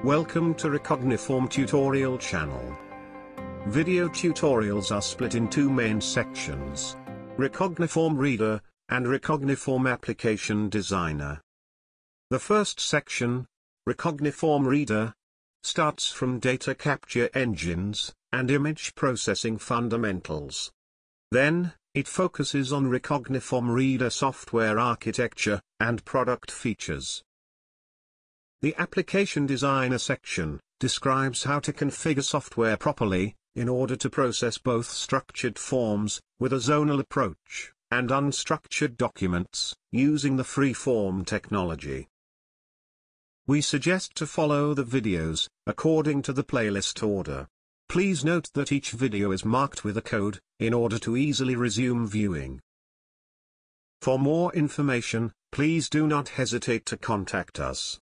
Welcome to Recogniform tutorial channel. Video tutorials are split in two main sections: Recogniform Reader and Recogniform Application Designer. The first section, Recogniform Reader, starts from data capture engines and image processing fundamentals. Then, it focuses on Recogniform Reader software architecture and product features. The Application Designer section describes how to configure software properly, in order to process both structured forms, with a zonal approach, and unstructured documents, using the free-form technology. We suggest to follow the videos, according to the playlist order. Please note that each video is marked with a code, in order to easily resume viewing. For more information, please do not hesitate to contact us.